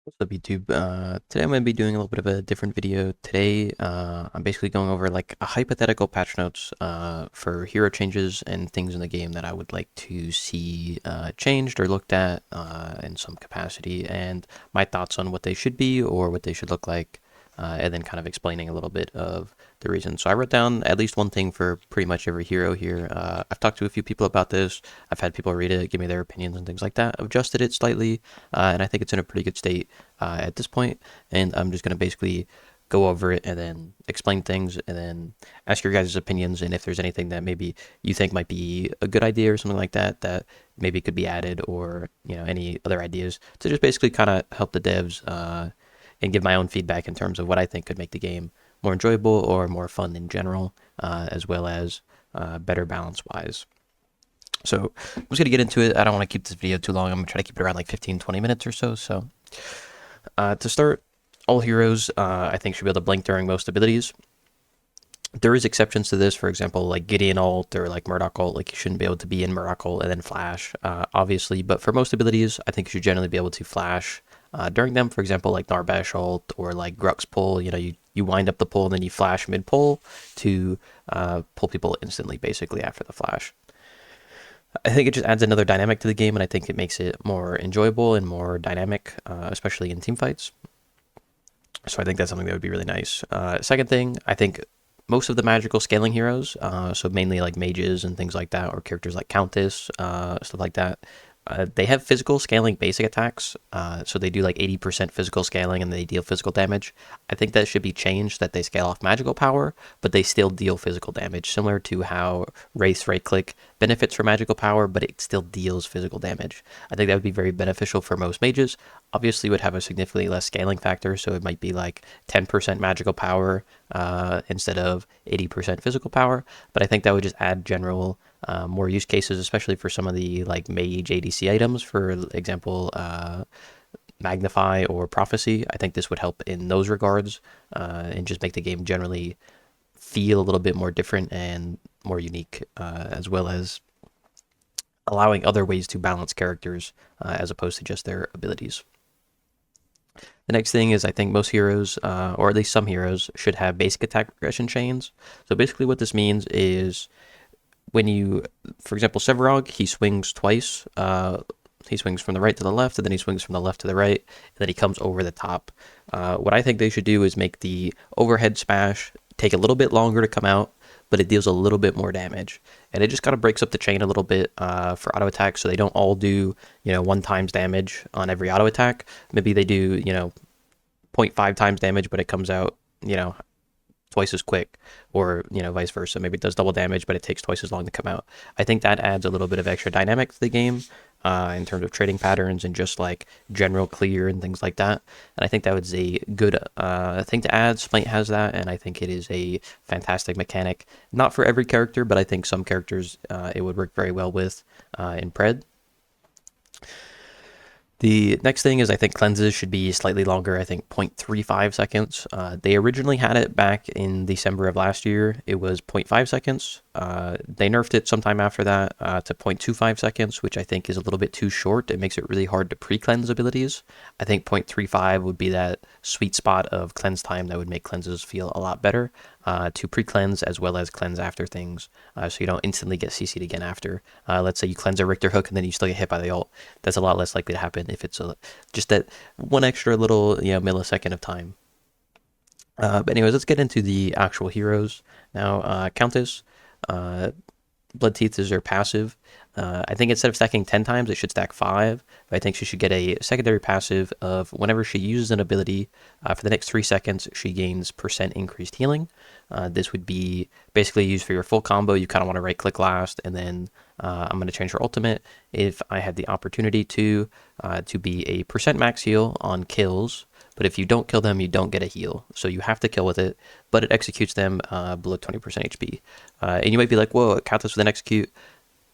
What's up, YouTube? Today I'm going to be doing a little bit of a different video. Today, I'm basically going over like a hypothetical patch notes for hero changes and things in the game that I would like to see changed or looked at in some capacity, and my thoughts on what they should be or what they should look like, and then kind of explaining a little bit of the reason. So I wrote down at least one thing for pretty much every hero here. I've talked to a few people about this. I've had people read it, give me their opinions and things like that. I've adjusted it slightly, and I think it's in a pretty good state at this point. And I'm just going to basically go over it and then explain things and then ask your guys' opinions, and if there's anything that maybe you think might be a good idea or something like that that maybe could be added, or any other ideas to just basically kind of help the devs and give my own feedback in terms of what I think could make the game more enjoyable or more fun in general, as well as better balance wise. So I'm just going to get into it. I don't want to keep this video too long. I'm going to try to keep it around like 15-20 minutes or so. So to start, all heroes I think should be able to blink during most abilities. There is exceptions to this. For example, like Gideon ult or like Murdock ult, like you shouldn't be able to be in Murdock ult and then flash, obviously. But for most abilities, I think you should generally be able to flash during them. For example, like Narbash ult or like Grux pull. You wind up the pull and then you flash mid pull to pull people instantly, basically after the flash. I think it just adds another dynamic to the game, and I think it makes it more enjoyable and more dynamic, especially in team fights. So I think that's something that would be really nice. Second thing, I think most of the magical scaling heroes, so mainly like mages and things like that, or characters like Countess, stuff like that, they have physical scaling basic attacks, so they do like 80% physical scaling and they deal physical damage. I think that should be changed, that they scale off magical power, but they still deal physical damage, similar to how Wraith's right click benefits from magical power, but it still deals physical damage. I think that would be very beneficial for most mages. Obviously, would have a significantly less scaling factor, so it might be like 10% magical power instead of 80% physical power, but I think that would just add general more use cases, especially for some of the like mage ADC items, for example, Magnify or Prophecy. I think this would help in those regards, and just make the game generally feel a little bit more different and more unique, as well as allowing other ways to balance characters as opposed to just their abilities. The next thing is, I think most heroes, or at least some heroes, should have basic attack progression chains. So basically what this means is, when you, for example, Sevarog, he swings twice. He swings from the right to the left, and then he swings from the left to the right, and then he comes over the top. What I think they should do is make the overhead smash take a little bit longer to come out, but it deals a little bit more damage. And it just kind of breaks up the chain a little bit for auto attack, so they don't all do, 1 times damage on every auto attack. Maybe they do, 0.5 times damage, but it comes out, twice as quick, or vice versa. Maybe it does double damage, but it takes twice as long to come out. I think that adds a little bit of extra dynamic to the game, in terms of trading patterns and just like general clear and things like that. And I think that was a good thing to add. Smite has that, and I think it is a fantastic mechanic. Not for every character, but I think some characters it would work very well with in Pred. The next thing is, I think cleanses should be slightly longer. I think 0.35 seconds. They originally had it back in December of last year. It was 0.5 seconds. They nerfed it sometime after that to 0.25 seconds, which I think is a little bit too short. It makes it really hard to pre-cleanse abilities. I think 0.35 would be that sweet spot of cleanse time that would make cleanses feel a lot better, to pre-cleanse as well as cleanse after things, so you don't instantly get CC'd again after. Let's say you cleanse a Riktor hook and then you still get hit by the ult. That's a lot less likely to happen if it's just that one extra little millisecond of time. But anyways, let's get into the actual heroes now. Countess, Blood Teeth is her passive. I think instead of stacking 10 times, it should stack 5. But I think she should get a secondary passive of, whenever she uses an ability, for the next 3 seconds, she gains % increased healing. This would be basically used for your full combo. You kind of want to right-click last, and then I'm going to change her ultimate, if I had the opportunity to be a % max heal on kills. But if you don't kill them, you don't get a heal. So you have to kill with it, but it executes them below 20% HP. And you might be like, whoa, Countess with an execute?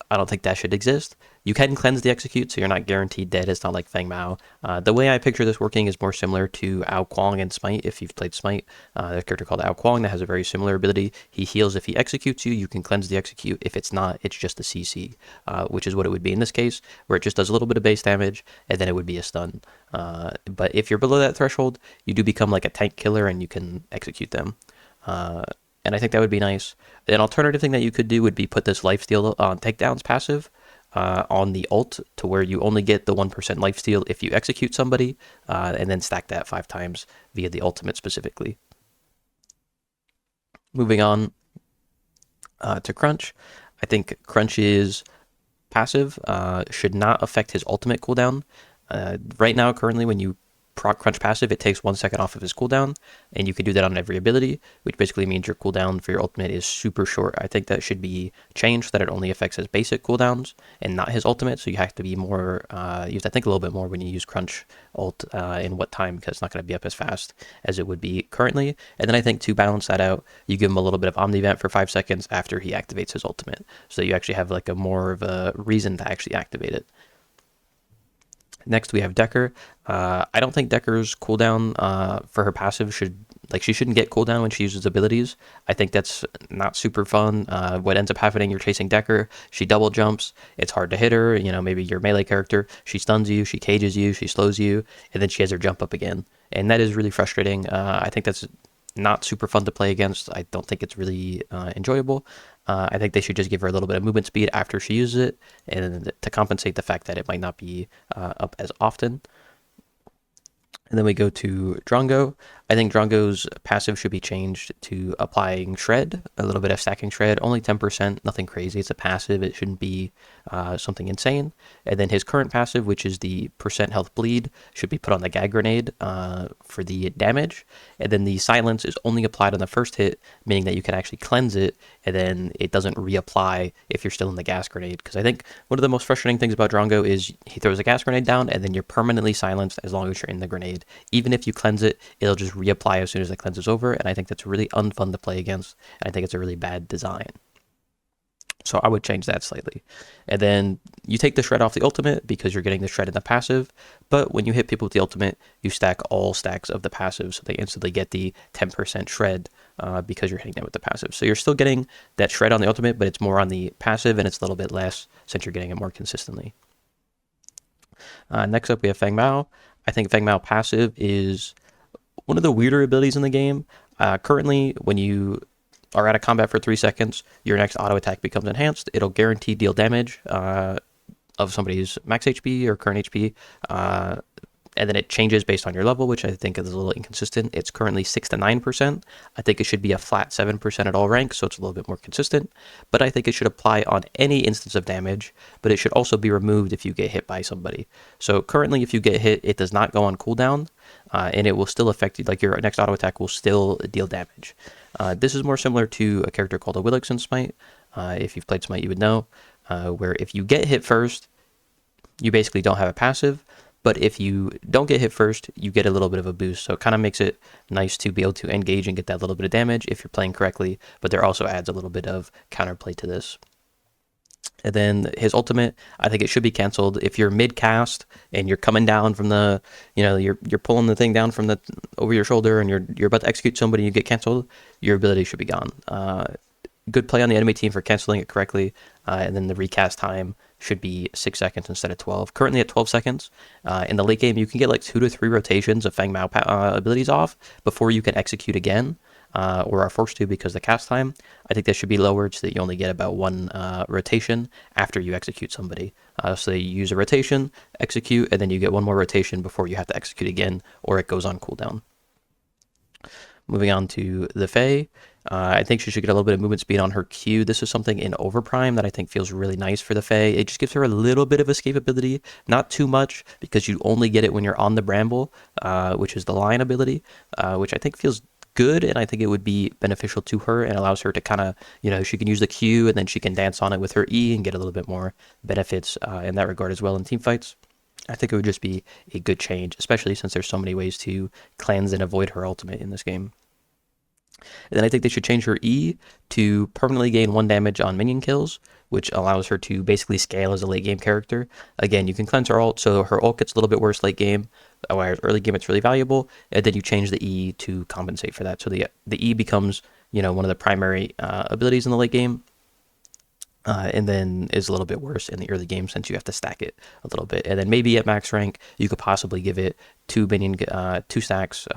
I don't think that should exist. You can cleanse the execute, so you're not guaranteed dead. It's not like Feng Mao. The way I picture this working is more similar to Ao Kuang and Smite, if you've played Smite. There's a character called Ao Kuang that has a very similar ability. He heals if he executes you. You can cleanse the execute. If it's not, it's just a CC, which is what it would be in this case, where it just does a little bit of base damage, and then it would be a stun. But if you're below that threshold, you do become like a tank killer, and you can execute them. And I think that would be nice. An alternative thing that you could do would be put this lifesteal on takedowns passive on the ult, to where you only get the 1% lifesteal if you execute somebody, and then stack that 5 times via the ultimate specifically. Moving on to Crunch. I think Crunch's passive should not affect his ultimate cooldown. Right now, currently, when you proc Crunch passive, it takes 1 second off of his cooldown, and you can do that on every ability, which basically means your cooldown for your ultimate is super short. I think that should be changed, so that it only affects his basic cooldowns and not his ultimate, so you have to be more, you have to think a little bit more when you use Crunch ult in what time, because it's not going to be up as fast as it would be currently. And then I think to balance that out, you give him a little bit of Omnivent for 5 seconds after he activates his ultimate, so you actually have like a more of a reason to actually activate it. Next, we have Dekker. I don't think Dekker's cooldown for her passive she shouldn't get cooldown when she uses abilities. I think that's not super fun. What ends up happening, you're chasing Dekker, she double jumps, it's hard to hit her, maybe your melee character, she stuns you, she cages you, she slows you, and then she has her jump up again. And that is really frustrating. I think that's not super fun to play against. I don't think it's really enjoyable. I think they should just give her a little bit of movement speed after she uses it, and to compensate the fact that it might not be up as often. And then we go to Drongo. I think Drongo's passive should be changed to applying Shred, a little bit of stacking Shred, only 10%, nothing crazy. It's a passive, it shouldn't be something insane. And then his current passive, which is the percent health bleed, should be put on the Gag Grenade for the damage. And then the Silence is only applied on the first hit, meaning that you can actually cleanse it, and then it doesn't reapply if you're still in the Gas Grenade. Because I think one of the most frustrating things about Drongo is he throws a Gas Grenade down, and then you're permanently silenced as long as you're in the grenade. Even if you cleanse it, it'll just reapply as soon as the cleanse is over, and I think that's really unfun to play against, and I think it's a really bad design. So I would change that slightly. And then you take the Shred off the ultimate because you're getting the Shred in the passive, but when you hit people with the ultimate, you stack all stacks of the passive, so they instantly get the 10% Shred because you're hitting them with the passive. So you're still getting that Shred on the ultimate, but it's more on the passive, and it's a little bit less since you're getting it more consistently. Next up, we have Feng Mao. I think Feng Mao passive is one of the weirder abilities in the game. Currently, when you are out of combat for 3 seconds, your next auto attack becomes enhanced. It'll guarantee deal damage of somebody's max HP or current HP, and then it changes based on your level, which I think is a little inconsistent. It's currently 6 to 9%. I think it should be a flat 7% at all ranks, so it's a little bit more consistent. But I think it should apply on any instance of damage, but it should also be removed if you get hit by somebody. So currently, if you get hit, it does not go on cooldown, and it will still affect you, like your next auto attack will still deal damage. This is more similar to a character called a Willix in Smite. If you've played Smite, you would know, where if you get hit first, you basically don't have a passive, but if you don't get hit first, you get a little bit of a boost. So it kind of makes it nice to be able to engage and get that little bit of damage if you're playing correctly, but there also adds a little bit of counterplay to this. And then his ultimate, I think it should be canceled. If you're mid-cast and you're coming down from the, you're pulling the thing down from the over your shoulder, and you're about to execute somebody, you get canceled, your ability should be gone. Good play on the enemy team for canceling it correctly, and then the recast time should be 6 seconds instead of 12. Currently at 12 seconds. In the late game, you can get like 2 to 3 rotations of Feng Mao abilities off before you can execute again, or are forced to because of the cast time. I think that should be lowered so that you only get about 1 rotation after you execute somebody. So you use a rotation, execute, and then you get 1 more rotation before you have to execute again, or it goes on cooldown. Moving on to the Fae. I think she should get a little bit of movement speed on her Q. This is something in Overprime that I think feels really nice for the Fae. It just gives her a little bit of escapability, not too much, because you only get it when you're on the Bramble, which is the Lion ability, which I think feels good, and I think it would be beneficial to her and allows her to kind of, she can use the Q and then she can dance on it with her E and get a little bit more benefits in that regard as well in team fights. I think it would just be a good change, especially since there's so many ways to cleanse and avoid her ultimate in this game. And then I think they should change her E to permanently gain 1 damage on minion kills, which allows her to basically scale as a late game character. Again, you can cleanse her ult, so her ult gets a little bit worse late game, whereas early game it's really valuable, and then you change the E to compensate for that. So the E becomes, you know, one of the primary abilities in the late game, and then is a little bit worse in the early game since you have to stack it a little bit. And then maybe at max rank, you could possibly give it two stacks,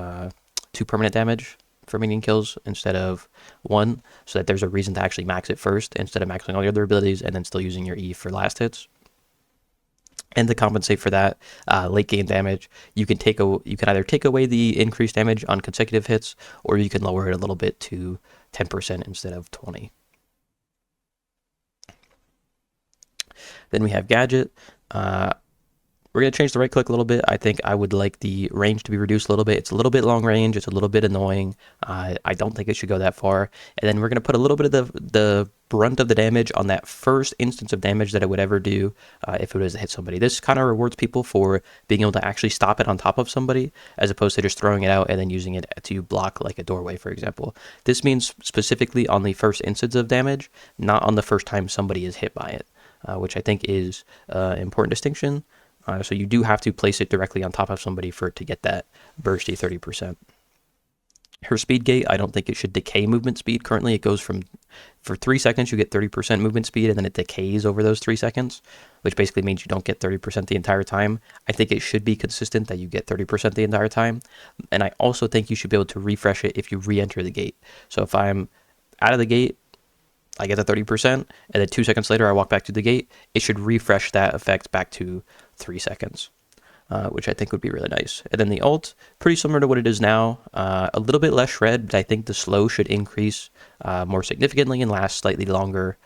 2 permanent damage for minion kills instead of 1, so that there's a reason to actually max it first instead of maxing all your other abilities and then still using your E for last hits. And to compensate for that late game damage, you can either take away the increased damage on consecutive hits, or you can lower it a little bit to 10% instead of 20. Then we have Gadget. We're going to change the right click a little bit. I think I would like the range to be reduced a little bit. It's a little bit long range. It's a little bit annoying. I don't think it should go that far. And then we're going to put a little bit of the brunt of the damage on that first instance of damage that it would ever do if it was to hit somebody. This kind of rewards people for being able to actually stop it on top of somebody, as opposed to just throwing it out and then using it to block like a doorway, for example. This means specifically on the first instance of damage, not on the first time somebody is hit by it, which I think is an important distinction. So you do have to place it directly on top of somebody for it to get that bursty 30%. Her speed gate, I don't think it should decay movement speed. Currently it goes for 3 seconds you get 30% movement speed, and then it decays over those 3 seconds, which basically means you don't get 30% the entire time. I think it should be consistent that you get 30% the entire time. And I also think you should be able to refresh it if you re-enter the gate. So if I'm out of the gate, I get the 30%, and then 2 seconds later I walk back to the gate, it should refresh that effect back to 3 seconds, which I think would be really nice. And then the ult, pretty similar to what it is now, a little bit less shred, but I think the slow should increase more significantly and last slightly longer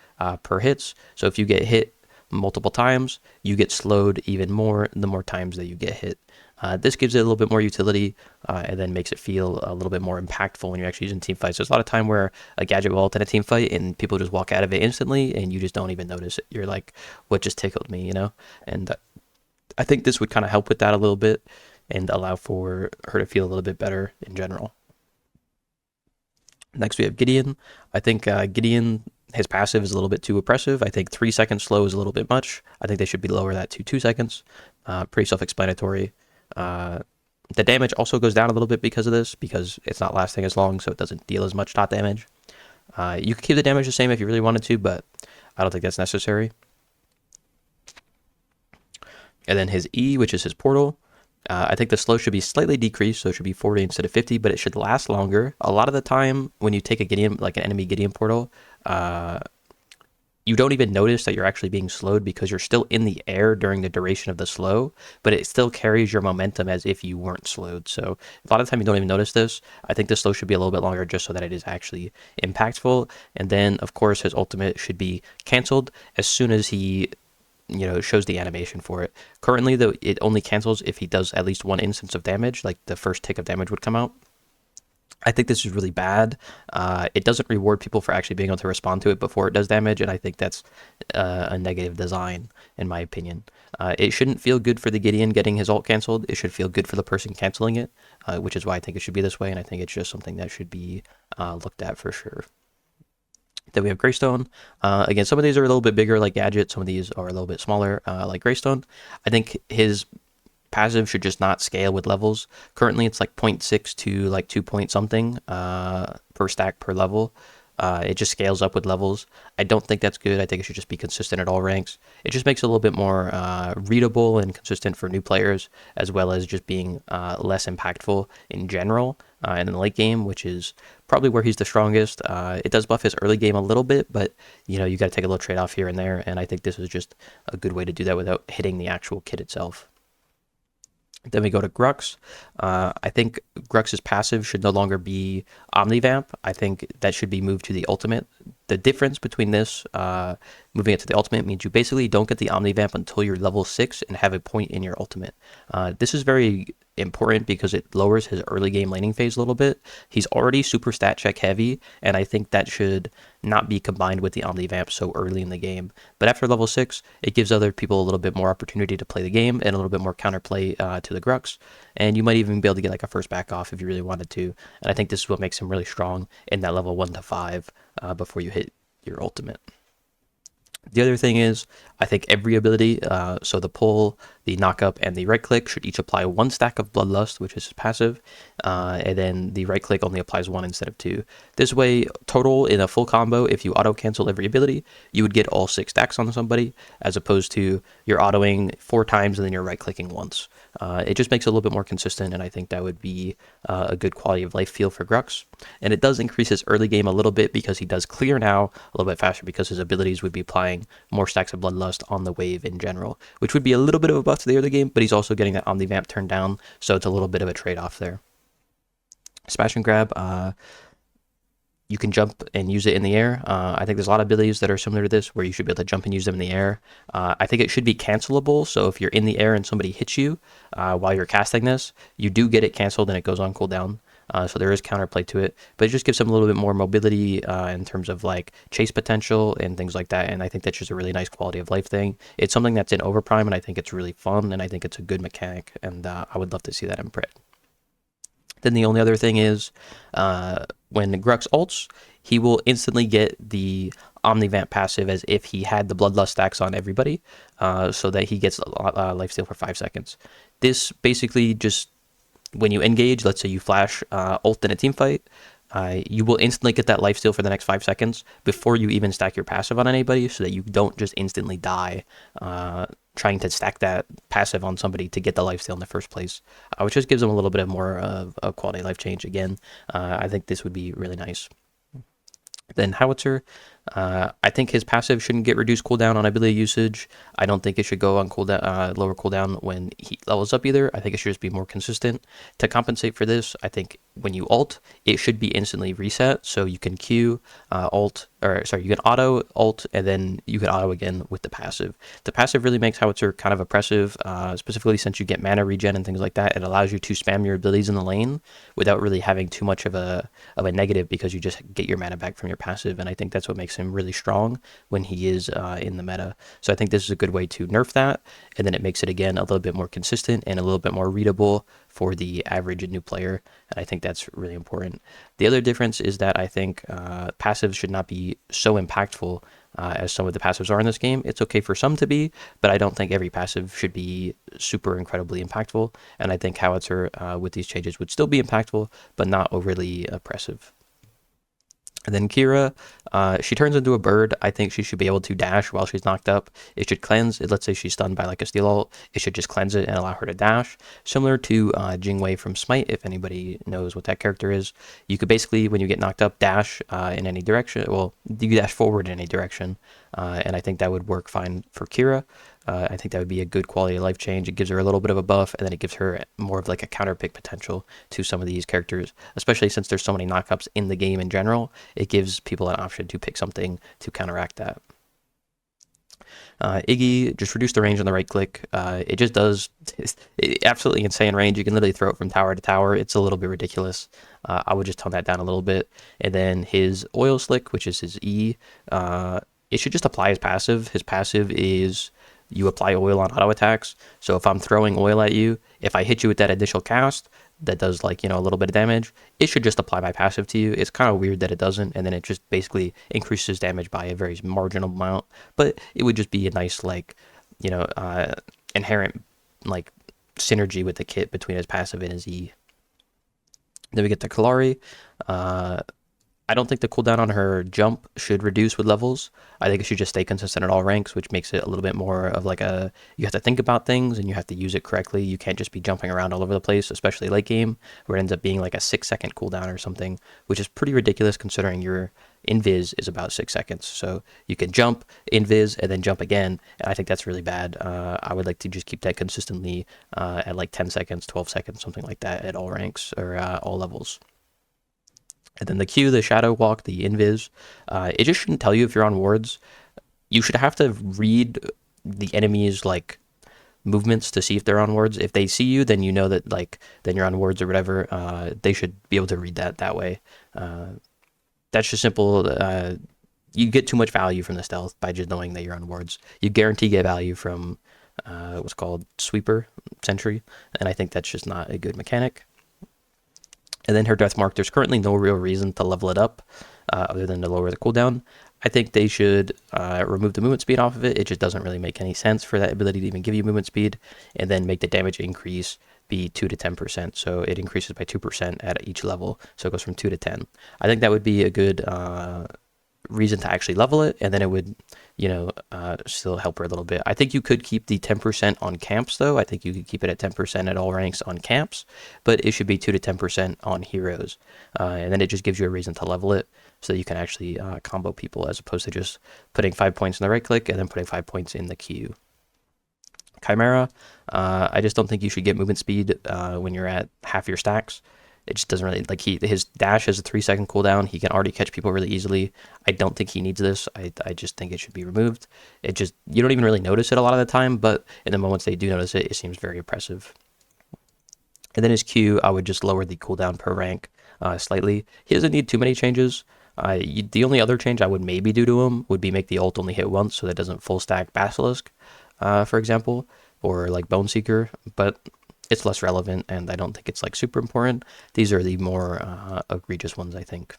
per hits. So if you get hit multiple times, you get slowed even more the more times that you get hit. This gives it a little bit more utility and then makes it feel a little bit more impactful when you're actually using team fights. There's a lot of time where a Gadget will ult in a team fight and people just walk out of it instantly and you just don't even notice it. You're like, what just tickled me, you know? And I think this would kind of help with that a little bit and allow for her to feel a little bit better in general. Next we have Gideon. I think Gideon, his passive is a little bit too oppressive. I think 3 seconds slow is a little bit much. I think they should be lower that to 2 seconds. Pretty self-explanatory. The damage also goes down a little bit because of this, because it's not lasting as long, so it doesn't deal as much dot damage. You could keep the damage the same if you really wanted to, but I don't think that's necessary. And then his E, which is his portal, I think the slow should be slightly decreased, so it should be 40 instead of 50, but it should last longer. A lot of the time when you take a Gideon, like an enemy Gideon portal, you don't even notice that you're actually being slowed because you're still in the air during the duration of the slow, but it still carries your momentum as if you weren't slowed. So a lot of the time you don't even notice this. I think the slow should be a little bit longer just so that it is actually impactful. And then, of course, his ultimate should be canceled as soon as he, you know, shows the animation for it. Currently, though, it only cancels if he does at least 1 instance of damage, like the first tick of damage would come out. I think this is really bad. It doesn't reward people for actually being able to respond to it before it does damage, and I think that's a negative design, in my opinion. It shouldn't feel good for the Gideon getting his ult canceled. It should feel good for the person canceling it, which is why I think it should be this way, and I think it's just something that should be looked at for sure. Then we have Greystone. Again, some of these are a little bit bigger, like Gadget. Some of these are a little bit smaller, like Greystone. I think his passive should just not scale with levels. Currently, it's like 0.6 to like 2 point something per stack per level. It just scales up with levels. I don't think that's good. I think it should just be consistent at all ranks. It just makes it a little bit more readable and consistent for new players, as well as just being less impactful in general and in the late game, which is probably where he's the strongest. It does buff his early game a little bit, but you know, you got to take a little trade-off here and there, and I think this is just a good way to do that without hitting the actual kit itself. Then we go to Grux. I think Grux's passive should no longer be Omnivamp. I think that should be moved to the ultimate. The difference between this, moving it to the ultimate, means you basically don't get the Omnivamp until you're level 6 and have a point in your ultimate. This is very important because it lowers his early game laning phase a little bit. He's already super stat check heavy, and I think that should not be combined with the Omnivamp so early in the game. But after level 6, it gives other people a little bit more opportunity to play the game and a little bit more counterplay to the Grux. And you might even be able to get like a first back off if you really wanted to. And I think this is what makes him really strong in that level 1 to 5 before you hit your ultimate. The other thing is, I think every ability, so the pull, the knock up, and the right click should each apply 1 stack of Bloodlust, which is passive, and then the right click only applies 1 instead of 2. This way, total in a full combo, if you auto cancel every ability, you would get all 6 stacks on somebody, as opposed to you're autoing 4 times and then you're right clicking once. It just makes it a little bit more consistent, and I think that would be a good quality of life feel for Grux. And it does increase his early game a little bit because he does clear now a little bit faster because his abilities would be applying more stacks of Bloodlust on the wave in general, which would be a little bit of a buff to the early game, but he's also getting that Omnivamp turned down, so it's a little bit of a trade-off there. Smash and grab, you can jump and use it in the air. I think there's a lot of abilities that are similar to this where you should be able to jump and use them in the air. I think it should be cancelable, so if you're in the air and somebody hits you while you're casting this, you do get it canceled and it goes on cooldown. So there is counterplay to it, but it just gives them a little bit more mobility in terms of like chase potential and things like that. And I think that's just a really nice quality of life thing. It's something that's in Overprime, and I think it's really fun, and I think it's a good mechanic, and I would love to see that in Pred. Then the only other thing is when Grux ults, he will instantly get the Omnivamp passive as if he had the Bloodlust stacks on everybody, so that he gets lifesteal for 5 seconds. This basically just, when you engage, let's say you flash ult in a team fight, you will instantly get that lifesteal for the next 5 seconds before you even stack your passive on anybody, so that you don't just instantly die trying to stack that passive on somebody to get the lifesteal in the first place, which just gives them a little bit more of a quality of life change again. I think this would be really nice. Then Howitzer, I think his passive shouldn't get reduced cooldown on ability usage. I don't think it should go on cooldown, lower cooldown when he levels up either. I think it should just be more consistent. To compensate for this, I think when you ult, it should be instantly reset, so you can Q, you can auto, ult, and then you can auto again with the passive. The passive really makes Howitzer kind of oppressive, specifically since you get mana regen and things like that. It allows you to spam your abilities in the lane without really having too much of a negative, because you just get your mana back from your passive, and I think that's what makes him really strong when he is in the meta. So I think this is a good way to nerf that, and then it makes it again a little bit more consistent and a little bit more readable for the average and new player, and I think that's really important. The other difference is that I think passives should not be so impactful as some of the passives are in this game. It's okay for some to be, but I don't think every passive should be super incredibly impactful, and I think Howitzer with these changes would still be impactful, but not overly oppressive. And then Kira, she turns into a bird. I think she should be able to dash while she's knocked up. It should cleanse. Let's say she's stunned by like a steel ult. It should just cleanse it and allow her to dash. Similar to Jingwei from Smite, if anybody knows what that character is. You could basically, when you get knocked up, dash in any direction. Well, you dash forward in any direction. And I think that would work fine for Kira. I think that would be a good quality of life change. It gives her a little bit of a buff, and then it gives her more of like a counter pick potential to some of these characters, especially since there's so many knockups in the game in general. It gives people an option to pick something to counteract that. Iggy, just reduce the range on the right click. It just does absolutely insane range. You can literally throw it from tower to tower. It's a little bit ridiculous. I would just tone that down a little bit. And then his oil slick, which is his E, it should just apply his passive. His passive is you apply oil on auto attacks. So if I'm throwing oil at you, if I hit you with that initial cast that does like, a little bit of damage, it should just apply my passive to you. It's kind of weird that it doesn't, and then it just basically increases damage by a very marginal amount, but it would just be a nice like, inherent like synergy with the kit between his passive and his E. Then we get the Kallari. I don't think the cooldown on her jump should reduce with levels. I think it should just stay consistent at all ranks, which makes it a little bit more of like you have to think about things and you have to use it correctly. You can't just be jumping around all over the place, especially late game, where it ends up being like a 6-second cooldown or something, which is pretty ridiculous considering your invis is about 6 seconds. So you can jump, invis, and then jump again, and I think that's really bad. I would like to just keep that consistently at like 10 seconds, 12 seconds, something like that at all ranks or all levels. And then the Q, the Shadow Walk, the Invis, it just shouldn't tell you if you're on wards. You should have to read the enemy's like movements to see if they're on wards. If they see you, then you know that like then you're on wards or whatever. They should be able to read that way. That's just simple. You get too much value from the stealth by just knowing that you're on wards. You guarantee get value from what's called Sweeper Sentry, and I think that's just not a good mechanic. And then her Death Mark, there's currently no real reason to level it up. other than to lower the cooldown. I think they should remove the movement speed off of it. It just doesn't really make any sense for that ability to even give you movement speed, and then make the damage increase be 2 to 10%. So it increases by 2% at each level. So it goes from 2 to 10. I think that would be a good reason to actually level it, and then it would, still help her a little bit. I think you could keep the 10% on camps, though. I think you could keep it at 10% at all ranks on camps, but it should be 2 to 10% on heroes. And then it just gives you a reason to level it so that you can actually combo people, as opposed to just putting 5 points in the right click and then putting 5 points in the Q. Khaimera, I just don't think you should get movement speed when you're at half your stacks. It just doesn't really, like, his dash has a 3-second cooldown. He can already catch people really easily. I don't think he needs this. I just think it should be removed. You don't even really notice it a lot of the time, but in the moments they do notice it, it seems very oppressive. And then his Q, I would just lower the cooldown per rank slightly. He doesn't need too many changes. The only other change I would maybe do to him would be make the ult only hit once, so that doesn't full stack Basilisk, for example, or like Bone Seeker, but it's less relevant, and I don't think it's like super important. These are the more egregious ones, I think.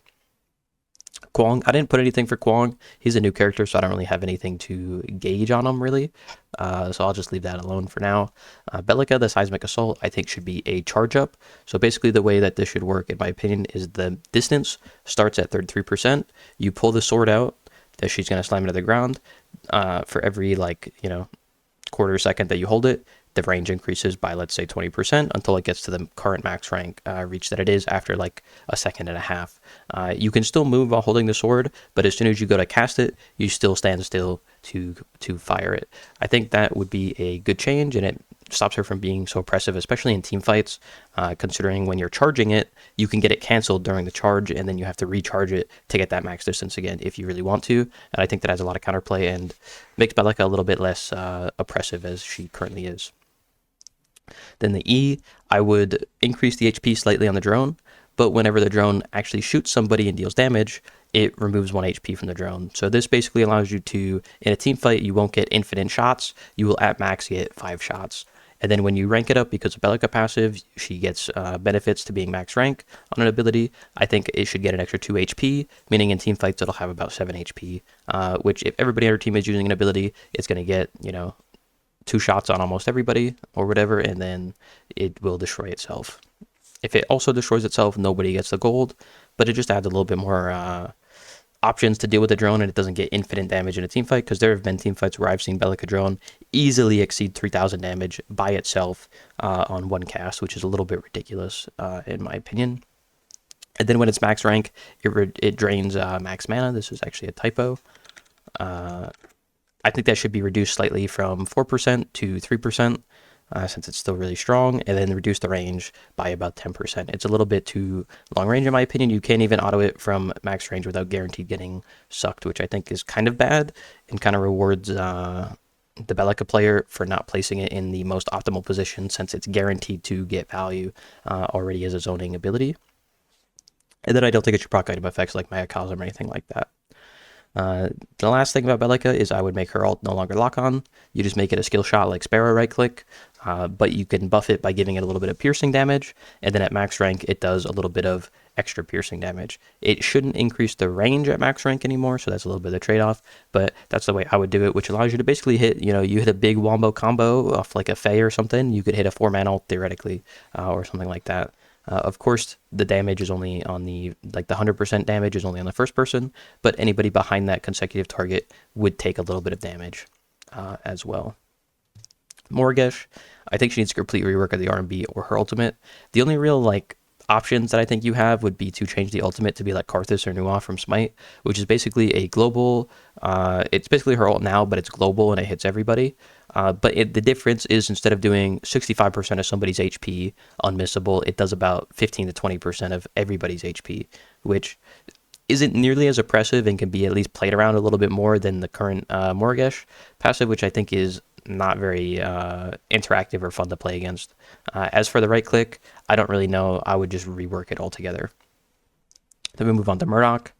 Kwong, I didn't put anything for Kwong. He's a new character, so I don't really have anything to gauge on him, really. So I'll just leave that alone for now. Belica, the Seismic Assault, I think should be a charge up. So basically the way that this should work, in my opinion, is the distance starts at 33%. You pull the sword out, that she's going to slam into the ground. For every, quarter second that you hold it, the range increases by, let's say, 20% until it gets to the current max rank reach that it is after like a second and a half. You can still move while holding the sword, but as soon as you go to cast it, you still stand still to fire it. I think that would be a good change, and it stops her from being so oppressive, especially in team fights, considering when you're charging it, you can get it canceled during the charge, and then you have to recharge it to get that max distance again if you really want to. And I think that has a lot of counterplay and makes Belica a little bit less oppressive as she currently is. Then the E, I would increase the HP slightly on the drone, but whenever the drone actually shoots somebody and deals damage, it removes 1 HP from the drone. So this basically allows you to, in a team fight, you won't get infinite shots. You will at max get 5 shots. And then when you rank it up, because of Belica passive, she gets benefits to being max rank on an ability. I think it should get an extra 2 HP, meaning in team fights it'll have about 7 HP, which if everybody on your team is using an ability, it's going to get, 2 shots on almost everybody or whatever, and then it will destroy itself. If it also destroys itself, nobody gets the gold, but it just adds a little bit more options to deal with the drone, and it doesn't get infinite damage in a team fight, because there have been team fights where I've seen Belica drone easily exceed 3,000 damage by itself on one cast, which is a little bit ridiculous in my opinion. And then when it's max rank, it drains max mana. This is actually a typo. I think that should be reduced slightly from 4% to 3%, since it's still really strong, and then reduce the range by about 10%. It's a little bit too long range in my opinion. You can't even auto it from max range without guaranteed getting sucked, which I think is kind of bad and kind of rewards the Belica player for not placing it in the most optimal position, since it's guaranteed to get value already as a zoning ability. And then I don't think it should proc item effects like Mayakazam or anything like that. The last thing about Belica is I would make her ult no longer lock on. You just make it a skill shot like Sparrow right click, but you can buff it by giving it a little bit of piercing damage, and then at max rank it does a little bit of extra piercing damage. It shouldn't increase the range at max rank anymore, so that's a little bit of the trade-off, but that's the way I would do it, which allows you to basically hit, you hit a big wombo combo off like a Fey or something. You could hit a 4-man ult theoretically, or something like that. Of course, the damage is only on the 100% damage is only on the first person, but anybody behind that consecutive target would take a little bit of damage as well. Morigesh, I think she needs a complete rework of the R&B or her ultimate. The only real options that I think you have would be to change the ultimate to be like Karthus or Nuwa from Smite, which is basically a global, it's basically her ult now, but it's global and it hits everybody. But the difference is, instead of doing 65% of somebody's HP unmissable, it does about 15 to 20% of everybody's HP, which isn't nearly as oppressive and can be at least played around a little bit more than the current Morigesh passive, which I think is not very interactive or fun to play against. As for the right click, I don't really know. I would just rework it altogether. Then we move on to Murdock.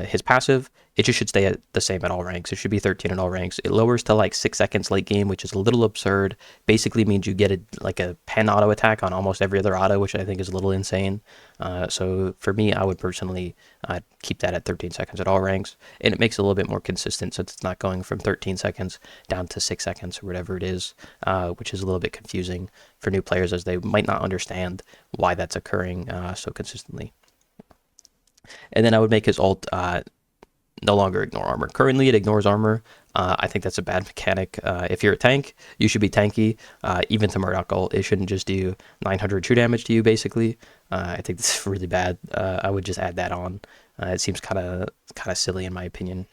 His passive, it just should stay at the same at all ranks. It should be 13 at all ranks. It lowers to like 6 seconds late game, which is a little absurd. Basically means you get a pen auto attack on almost every other auto, which I think is a little insane. So for me, I would personally keep that at 13 seconds at all ranks. And it makes it a little bit more consistent since it's not going from 13 seconds down to 6 seconds or whatever it is, which is a little bit confusing for new players as they might not understand why that's occurring so consistently. And then I would make his ult no longer ignore armor. Currently, it ignores armor. I think that's a bad mechanic. If you're a tank, you should be tanky. Even to Murdock ult, it shouldn't just do 900 true damage to you, basically. I think this is really bad. I would just add that on. It seems kind of silly in my opinion.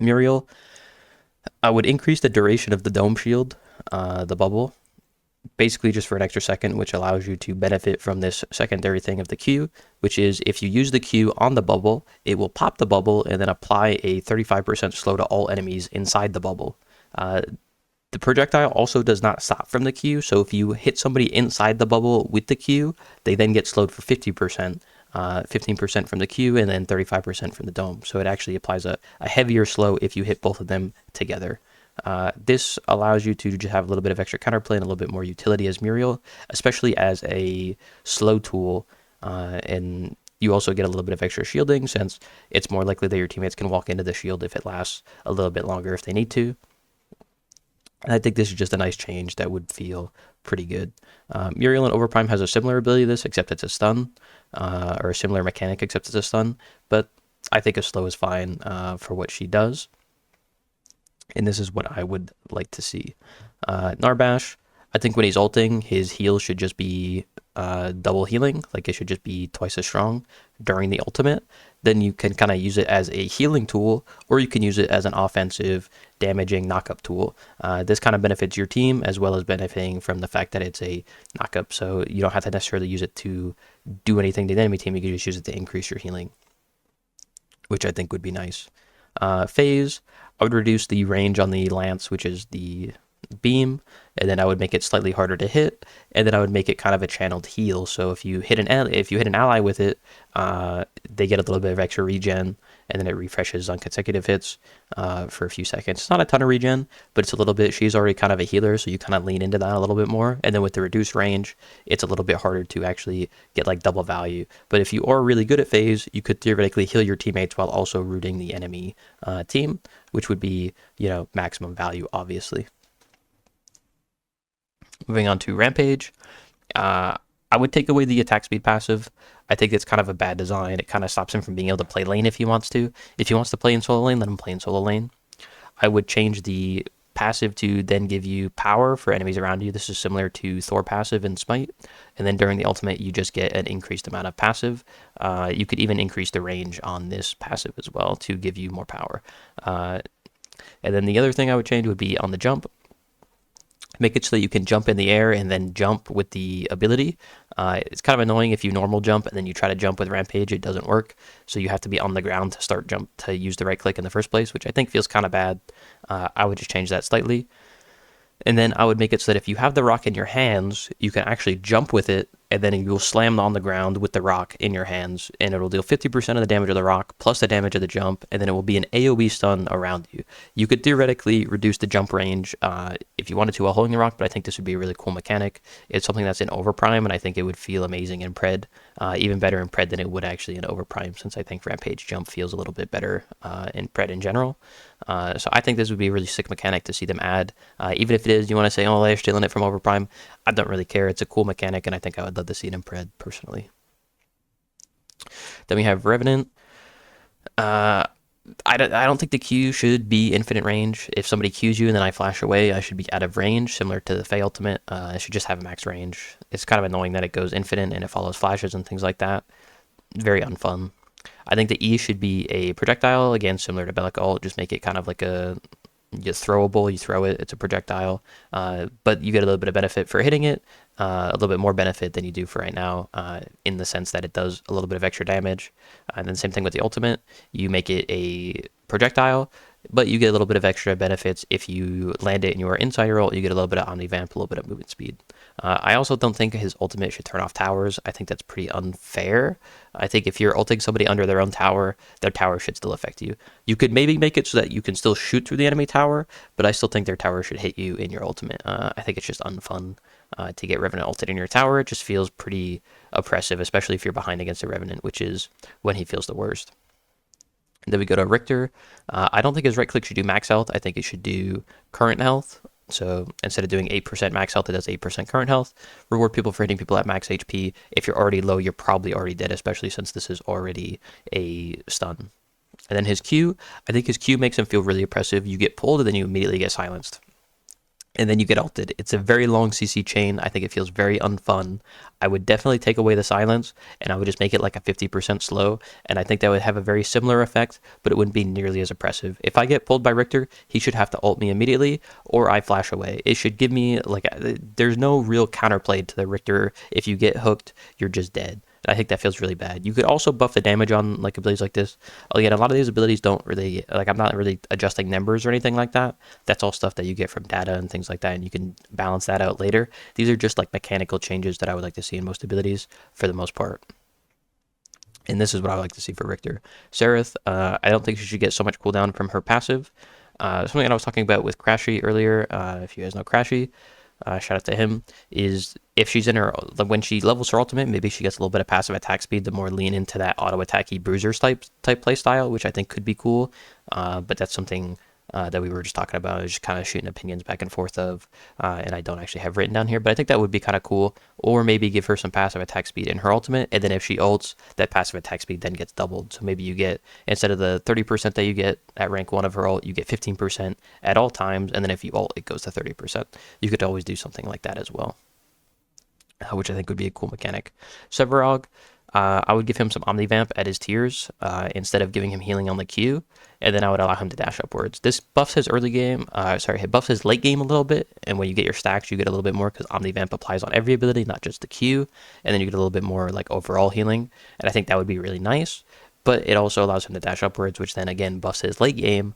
Muriel, I would increase the duration of the dome shield, the bubble, basically just for an extra second, which allows you to benefit from this secondary thing of the Q, which is if you use the Q on the bubble, it will pop the bubble and then apply a 35% slow to all enemies inside the bubble. The projectile also does not stop from the Q, so if you hit somebody inside the bubble with the Q, they then get slowed for 50%, 15% from the Q, and then 35% from the dome. So it actually applies a heavier slow if you hit both of them together. This allows you to just have a little bit of extra counterplay and a little bit more utility as Muriel, especially as a slow tool, and you also get a little bit of extra shielding since it's more likely that your teammates can walk into the shield if it lasts a little bit longer if they need to. And I think this is just a nice change that would feel pretty good. Muriel in Overprime has a similar ability to this, except it's a stun, or a similar mechanic except it's a stun, but I think a slow is fine for what she does. And this is what I would like to see. Narbash, I think when he's ulting, his heal should just be double healing. Like it should just be twice as strong during the ultimate. Then you can kind of use it as a healing tool, or you can use it as an offensive damaging knockup tool. This kind of benefits your team as well as benefiting from the fact that it's a knockup. So you don't have to necessarily use it to do anything to the enemy team. You can just use it to increase your healing, which I think would be nice. Phase, I would reduce the range on the lance, which is the beam, and then I would make it slightly harder to hit, and then I would make it kind of a channeled heal. So if you hit an ally with it, they get a little bit of extra regen, and then it refreshes on consecutive hits for a few seconds. It's not a ton of regen, but it's a little bit. She's already kind of a healer, so you kind of lean into that a little bit more. And then with the reduced range, it's a little bit harder to actually get like double value. But if you are really good at phase, you could theoretically heal your teammates while also rooting the enemy team, which would be, maximum value, obviously. Moving on to Rampage, I would take away the attack speed passive. I think it's kind of a bad design. It kind of stops him from being able to play lane if he wants to. If he wants to play in solo lane, let him play in solo lane. I would change the passive to then give you power for enemies around you. This is similar to Thor passive in Smite. And then during the ultimate, you just get an increased amount of passive. You could even increase the range on this passive as well to give you more power. And then the other thing I would change would be on the jump. Make it so that you can jump in the air and then jump with the ability. It's kind of annoying if you normal jump and then you try to jump with Rampage, it doesn't work. So you have to be on the ground to start jump to use the right click in the first place, which I think feels kind of bad. I would just change that slightly. And then I would make it so that if you have the rock in your hands, you can actually jump with it, and then you'll slam on the ground with the rock in your hands, and it'll deal 50% of the damage of the rock plus the damage of the jump, and then it will be an AoE stun around you. You could theoretically reduce the jump range if you wanted to while holding the rock, but I think this would be a really cool mechanic. It's something that's in Overprime, and I think it would feel amazing in Pred, even better in Pred than it would actually in Overprime, since I think Rampage jump feels a little bit better in Pred in general. So I think this would be a really sick mechanic to see them add. Even if it is, you want to say, oh, they're stealing it from Overprime, I don't really care. It's a cool mechanic, and I think I would love to see it in Pred, personally. Then we have Revenant. I don't think the Q should be infinite range. If somebody Qs you and then I flash away, I should be out of range, similar to the Fae ultimate. I should just have max range. It's kind of annoying that it goes infinite and it follows flashes and things like that. Very unfun. I think the E should be a projectile, again, similar to Belica ult, just make it kind of like just throwable, you throw it, it's a projectile, but you get a little bit of benefit for hitting it, a little bit more benefit than you do for right now, in the sense that it does a little bit of extra damage. And then same thing with the ultimate, you make it a projectile, but you get a little bit of extra benefits if you land it and you are inside your ult. You get a little bit of omni-vamp, a little bit of movement speed. I also don't think his ultimate should turn off towers. I think that's pretty unfair. I think if you're ulting somebody under their own tower, their tower should still affect you. You could maybe make it so that you can still shoot through the enemy tower, but I still think their tower should hit you in your ultimate. I think it's just unfun to get Revenant ulted in your tower. It just feels pretty oppressive, especially if you're behind against a Revenant, which is when he feels the worst. Then we go to Riktor. I don't think his right click should do max health. I think it should do current health. So instead of doing 8% max health, it does 8% current health. Reward people for hitting people at max HP. If you're already low, you're probably already dead, especially since this is already a stun. And then his Q, I think his Q makes him feel really oppressive. You get pulled and then you immediately get silenced. And then you get ulted. It's a very long CC chain. I think it feels very unfun. I would definitely take away the silence, and I would just make it like a 50% slow, and I think that would have a very similar effect, but it wouldn't be nearly as oppressive. If I get pulled by Riktor, he should have to ult me immediately, or I flash away. It should give me, like, there's no real counterplay to the Riktor. If you get hooked, you're just dead. I think that feels really bad. You could also buff the damage on like abilities like this. Again, a lot of these abilities don't really, like, I'm not really adjusting numbers or anything like that. That's all stuff that you get from data and things like that, and you can balance that out later. These are just like mechanical changes that I would like to see in most abilities for the most part. And this is what I would like to see for Riktor. Sereth, I don't think she should get so much cooldown from her passive. Something that I was talking about with Crashy earlier, if you guys know Crashy, shout out to him, is if she's in her, when she levels her ultimate, maybe she gets a little bit of passive attack speed to more lean into that auto attacky bruisers type play style, which I think could be cool. But that's something that we were just talking about, is just kind of shooting opinions back and forth of, and I don't actually have written down here, but I think that would be kind of cool. Or maybe give her some passive attack speed in her ultimate, and then if she ults, that passive attack speed then gets doubled. So maybe you get, instead of the 30% that you get at rank 1 of her ult, you get 15% at all times, and then if you ult, it goes to 30%. You could always do something like that as well, which I think would be a cool mechanic. Sevarog, I would give him some Omnivamp at his tiers instead of giving him healing on the Q, and then I would allow him to dash upwards. This buffs his early game, it buffs his late game a little bit, and when you get your stacks, you get a little bit more because Omnivamp applies on every ability, not just the Q, and then you get a little bit more like overall healing, and I think that would be really nice, but it also allows him to dash upwards, which then again buffs his late game,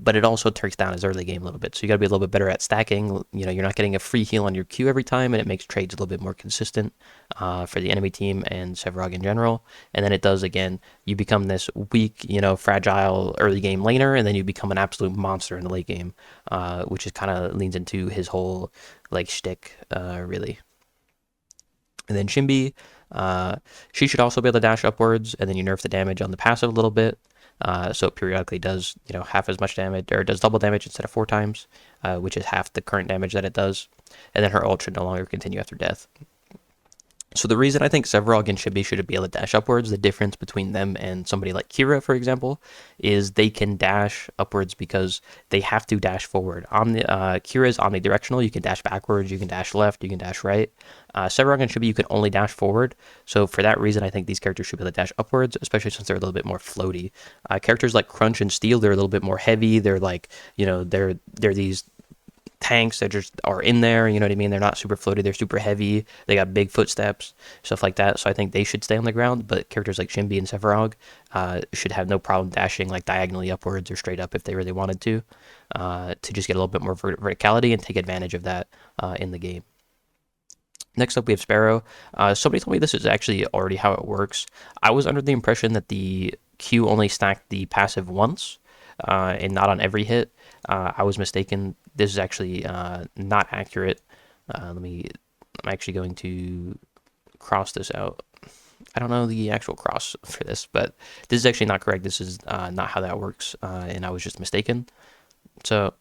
but it also turns down his early game a little bit. So you got to be a little bit better at stacking. You know, you're not getting a free heal on your Q every time, and it makes trades a little bit more consistent for the enemy team and Sevarog in general. And then it does, again, you become this weak, you know, fragile early game laner, and then you become an absolute monster in the late game, which is kind of leans into his whole, like, shtick, really. And then Shinbi, she should also be able to dash upwards, and then you nerf the damage on the passive a little bit. So it periodically does, you know, half as much damage, or it does double damage instead of 4 times, which is half the current damage that it does. And then her ult should no longer continue after death. So the reason I think Sevarog and Shinbi should be able to dash upwards, the difference between them and somebody like Kira, for example, is they can dash upwards because they have to dash forward. Kira is omnidirectional. You can dash backwards, you can dash left, you can dash right. Sevarog and Shinbi, you can only dash forward. So for that reason, I think these characters should be able to dash upwards, especially since they're a little bit more floaty. Characters like Crunch and Steel, they're a little bit more heavy. They're like, you know, they're these tanks that just are in there, you know what I mean? They're not super floaty, they're super heavy, they got big footsteps, stuff like that. So I think they should stay on the ground, but characters like Shinbi and Sevarog should have no problem dashing like diagonally upwards or straight up if they really wanted to just get a little bit more verticality and take advantage of that in the game. Next up, we have Sparrow. Somebody told me this is actually already how it works. I was under the impression that the Q only stacked the passive once and not on every hit. I was mistaken. This is actually not accurate. I'm actually going to cross this out. I don't know the actual cross for this, but this is actually not correct. This is not how that works, and I was just mistaken. So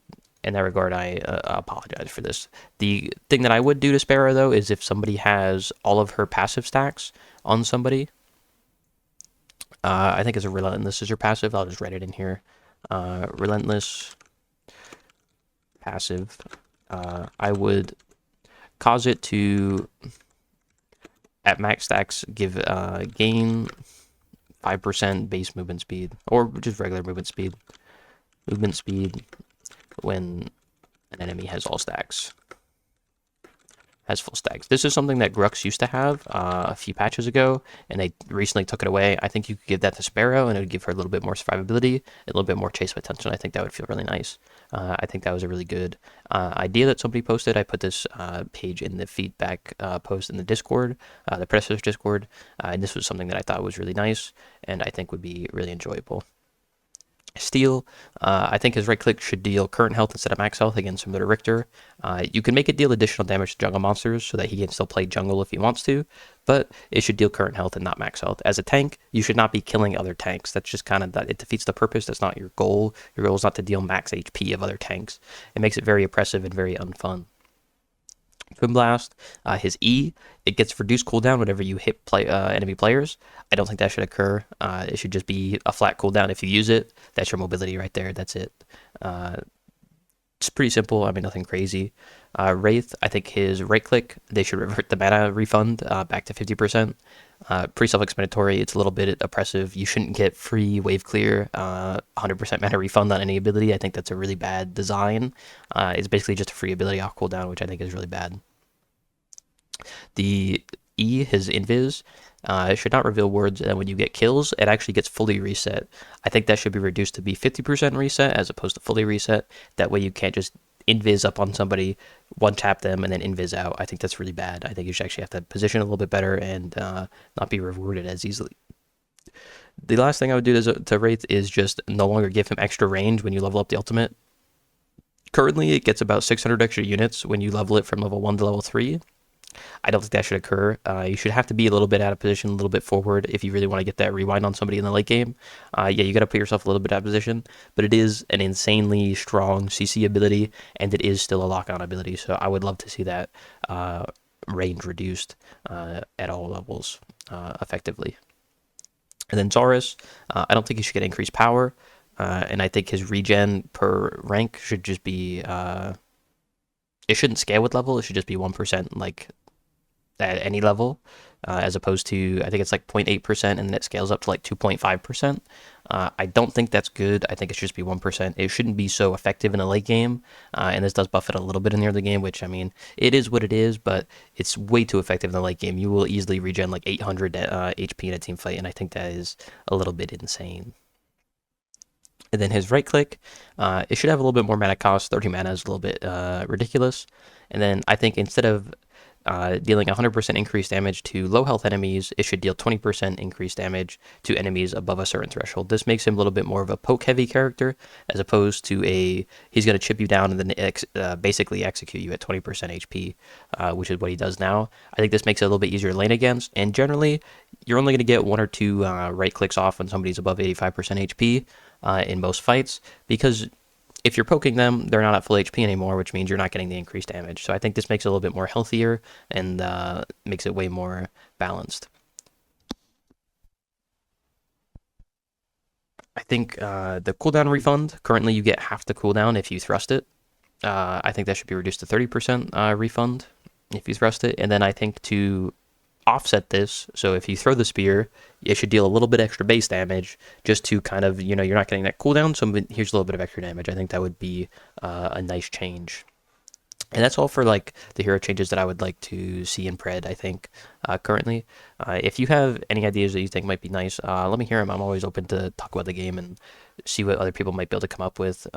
in that regard, I apologize for this. The thing that I would do to Sparrow, though, is if somebody has all of her passive stacks on somebody, I think it's a Relentless is your passive. I'll just write it in here. Relentless passive. I would cause it to, at max stacks, give gain 5% base movement speed, or just regular movement speed. Movement speed when an enemy has all stacks. has full stacks. This is something that Grux used to have a few patches ago, and they recently took it away. I think you could give that to Sparrow, and it would give her a little bit more survivability, a little bit more chase potential. I think that would feel really nice. I think that was a really good idea that somebody posted. I put this page in the feedback post in the Discord, the Predecessor Discord, and this was something that I thought was really nice, and I think would be really enjoyable. Steal, I think his right click should deal current health instead of max health against similar to Riktor. You can make it deal additional damage to jungle monsters so that he can still play jungle if he wants to, but it should deal current health and not max health. As a tank, you should not be killing other tanks. That's just kind of that. It defeats the purpose. That's not your goal. Your goal is not to deal max HP of other tanks. It makes it very oppressive and very unfun. Twin Blast, his E, it gets reduced cooldown whenever you hit enemy players. I don't think that should occur. It should just be a flat cooldown. If you use it, that's your mobility right there. That's it. It's pretty simple. I mean, nothing crazy. Wraith, I think his right click, they should revert the mana refund back to 50%. Pretty self-explanatory. It's a little bit oppressive. You shouldn't get free wave clear, 100% mana refund on any ability. I think that's a really bad design. It's basically just a free ability off cooldown, which I think is really bad. The E, his invis, it should not reveal words, and when you get kills, it actually gets fully reset. I think that should be reduced to be 50% reset as opposed to fully reset. That way you can't just invis up on somebody, one tap them, and then invis out. I think that's really bad. I think you should actually have to position a little bit better and not be rewarded as easily. The last thing I would do to Wraith is just no longer give him extra range when you level up the ultimate. Currently, it gets about 600 extra units when you level it from level 1 to level 3. I don't think that should occur. You should have to be a little bit out of position, a little bit forward if you really want to get that rewind on somebody in the late game. Yeah, you got to put yourself a little bit out of position, but it is an insanely strong CC ability, and it is still a lock-on ability, so I would love to see that range reduced at all levels effectively. And then Taurus, I don't think he should get increased power, and I think his regen per rank should just be... it shouldn't scale with level, it should just be 1% like at any level, as opposed to, I think it's like 0.8%, and then it scales up to like 2.5%. I don't think that's good. I think it should just be 1%. It shouldn't be so effective in a late game, and this does buff it a little bit in the early game, which, I mean, it is what it is, but it's way too effective in the late game. You will easily regen like 800 HP in a team fight, and I think that is a little bit insane. And then his right click, it should have a little bit more mana cost. 30 mana is a little bit ridiculous. And then I think instead of dealing 100% increased damage to low health enemies, it should deal 20% increased damage to enemies above a certain threshold. This makes him a little bit more of a poke heavy character, as opposed to he's going to chip you down and then basically execute you at 20% HP, which is what he does now. I think this makes it a little bit easier to lane against, and generally you're only going to get 1 or 2 right clicks off when somebody's above 85% HP in most fights, because if you're poking them, they're not at full HP anymore, which means you're not getting the increased damage. So I think this makes it a little bit more healthier and makes it way more balanced. I think the cooldown refund, currently you get half the cooldown if you thrust it. I think that should be reduced to 30% refund if you thrust it. And then I think to offset this, so if you throw the spear, it should deal a little bit extra base damage just to kind of, you're not getting that cooldown, so here's a little bit of extra damage. I think that would be a nice change. And that's all for like the hero changes that I would like to see in Pred, I think, currently. If you have any ideas that you think might be nice, let me hear them. I'm always open to talk about the game and see what other people might be able to come up with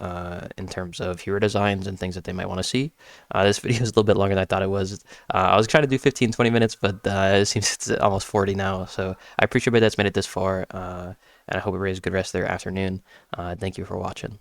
in terms of hero designs and things that they might want to see. This video is a little bit longer than I thought it was. I was trying to do 15-20 minutes, but it seems it's almost 40 now. So I appreciate everybody that's made it this far, and I hope everybody has a good rest of their afternoon. Thank you for watching.